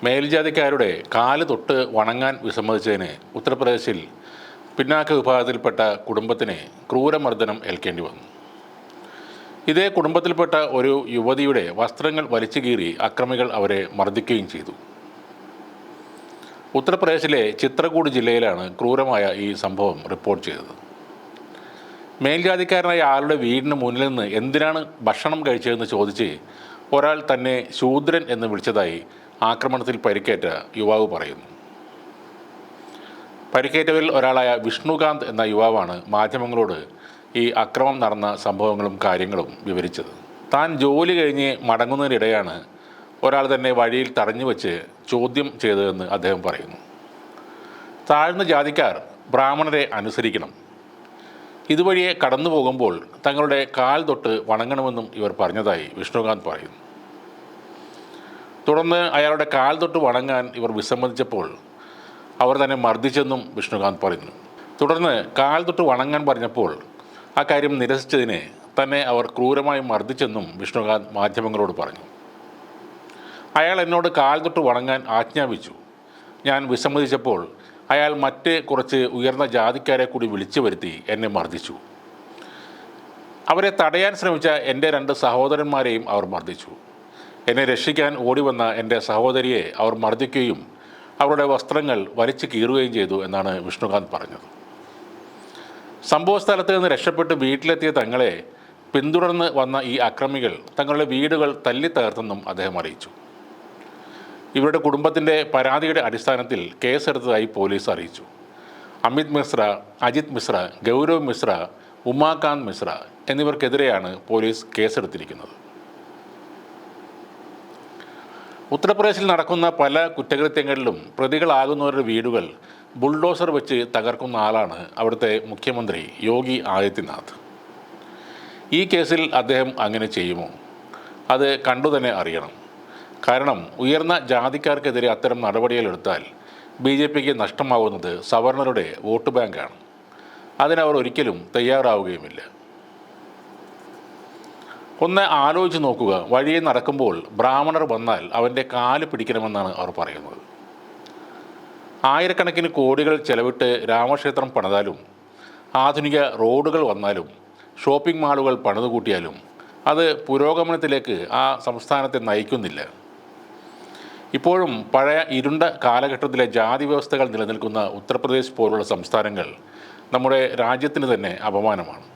മേൽജാതിക്കാരുടെ കാല് തൊട്ട് വണങ്ങാൻ വിസമ്മതിച്ചതിന് ഉത്തർപ്രദേശിൽ പിന്നാക്ക വിഭാഗത്തിൽപ്പെട്ട കുടുംബത്തിന് ക്രൂരമർദ്ദനം ഏൽക്കേണ്ടി വന്നു. ഇതേ കുടുംബത്തിൽപ്പെട്ട ഒരു യുവതിയുടെ വസ്ത്രങ്ങൾ വലിച്ചു കീറി അക്രമികൾ അവരെ മർദ്ദിക്കുകയും ചെയ്തു. ഉത്തർപ്രദേശിലെ ചിത്രകൂട് ജില്ലയിലാണ് ക്രൂരമായ ഈ സംഭവം റിപ്പോർട്ട് ചെയ്തത്. മേൽജാതിക്കാരനായ ആളുടെ വീടിന് മുന്നിൽ നിന്ന് എന്തിനാണ് ഭക്ഷണം കഴിച്ചതെന്ന് ചോദിച്ച് ഒരാൾ തന്നെ ശൂദ്രൻ എന്ന് വിളിച്ചതായി ആക്രമണത്തിൽ പരിക്കേറ്റ യുവാവ് പറയുന്നു. പരിക്കേറ്റവരിൽ ഒരാളായ വിഷ്ണുകാന്ത് എന്ന യുവാവാണ് മാധ്യമങ്ങളോട് ഈ അക്രമം നടന്ന സംഭവങ്ങളും കാര്യങ്ങളും വിവരിച്ചത്. താൻ ജോലി കഴിഞ്ഞ് മടങ്ങുന്നതിനിടെയാണ് ഒരാൾ തന്നെ വഴിയിൽ തടഞ്ഞു വെച്ച് ചോദ്യം ചെയ്തതെന്ന് അദ്ദേഹം പറയുന്നു. താഴ്ന്ന ജാതിക്കാർ ബ്രാഹ്മണരെ അനുസരിക്കണം, ഇതുവഴിയെ കടന്നു പോകുമ്പോൾ തങ്ങളുടെ കാൽ തൊട്ട് വണങ്ങണമെന്നും ഇവർ പറഞ്ഞതായി വിഷ്ണുകാന്ത് പറയുന്നു. തുടർന്ന് അയാളുടെ കാൽ തൊട്ട് വണങ്ങാൻ ഇവർ വിസമ്മതിച്ചപ്പോൾ അവർ തന്നെ മർദ്ദിച്ചെന്നും വിഷ്ണുകാന്ത് പറയുന്നു. തുടർന്ന് കാൽ തൊട്ട് വണങ്ങാൻ പറഞ്ഞപ്പോൾ ആ കാര്യം നിരസിച്ചതിനെ തന്നെ അവർ ക്രൂരമായി മർദ്ദിച്ചെന്നും വിഷ്ണുകാന്ത് മാധ്യമങ്ങളോട് പറഞ്ഞു. അയാൾ എന്നോട് കാൽ തൊട്ട് വണങ്ങാൻ ആജ്ഞാപിച്ചു. ഞാൻ വിസമ്മതിച്ചപ്പോൾ അയാൾ മറ്റ് കുറച്ച് ഉയർന്ന ജാതിക്കാരെ കൂടി വിളിച്ചു വരുത്തി എന്നെ മർദ്ദിച്ചു. അവരെ തടയാൻ ശ്രമിച്ച എൻ്റെ 2 സഹോദരന്മാരെയും അവർ മർദ്ദിച്ചു. എന്നെ രക്ഷിക്കാൻ ഓടിവന്ന എൻ്റെ സഹോദരിയെ അവർ മർദ്ദിക്കുകയും അവരുടെ വസ്ത്രങ്ങൾ വലിച്ചു കീറുകയും ചെയ്തു എന്നാണ് വിഷ്ണുകാന്ത് പറഞ്ഞത്. സംഭവസ്ഥലത്ത് നിന്ന് രക്ഷപ്പെട്ട് വീട്ടിലെത്തിയ തങ്ങളെ പിന്തുടർന്ന് വന്ന ഈ അക്രമികൾ തങ്ങളുടെ വീടുകൾ തല്ലിത്തകർത്തെന്നും അദ്ദേഹം അറിയിച്ചു. ഇവരുടെ കുടുംബത്തിൻ്റെ പരാതിയുടെ അടിസ്ഥാനത്തിൽ കേസെടുത്തതായി പോലീസ് അറിയിച്ചു. അമിത് മിശ്ര, അജിത് മിശ്ര, ഗൗരവ് മിശ്ര, ഉമാകാന്ത് മിശ്ര എന്നിവർക്കെതിരെയാണ് പോലീസ് കേസെടുത്തിരിക്കുന്നത്. ഉത്തർപ്രദേശിൽ നടക്കുന്ന പല കുറ്റകൃത്യങ്ങളിലും പ്രതികളാകുന്നവരുടെ വീടുകൾ ബുൾഡോസർ വെച്ച് തകർക്കുന്ന ആളാണ് അവിടുത്തെ മുഖ്യമന്ത്രി യോഗി ആദിത്യനാഥ്. ഈ കേസിൽ അദ്ദേഹം അങ്ങനെ ചെയ്യുമോ? അത് കണ്ടു തന്നെ അറിയണം. കാരണം ഉയർന്ന ജാതിക്കാർക്കെതിരെ അത്തരം നടപടികളെടുത്താൽ BJPക്ക് നഷ്ടമാവുന്നത് സവർണരുടെ വോട്ട് ബാങ്കാണ്. അതിനവർ ഒരിക്കലും തയ്യാറാവുകയുമില്ല. ഒന്ന് ആലോചിച്ച് നോക്കുക, വഴിയെ നടക്കുമ്പോൾ ബ്രാഹ്മണർ വന്നാൽ അവൻ്റെ കാല് പിടിക്കണമെന്നാണ് അവർ പറയുന്നത്. ആയിരക്കണക്കിന് കോടികൾ ചെലവിട്ട് രാമക്ഷേത്രം പണിതാലും ആധുനിക റോഡുകൾ വന്നാലും ഷോപ്പിംഗ് മാളുകൾ പണിതുകൂട്ടിയാലും അത് പുരോഗമനത്തിലേക്ക് ആ സംസ്ഥാനത്തെ നയിക്കുന്നില്ല. ഇപ്പോഴും പഴയ ഇരുണ്ട കാലഘട്ടത്തിലെ ജാതി വ്യവസ്ഥകൾ നിലനിൽക്കുന്ന ഉത്തർപ്രദേശ് പോലുള്ള സംസ്ഥാനങ്ങൾ നമ്മുടെ രാജ്യത്തിന് തന്നെ അപമാനമാണ്.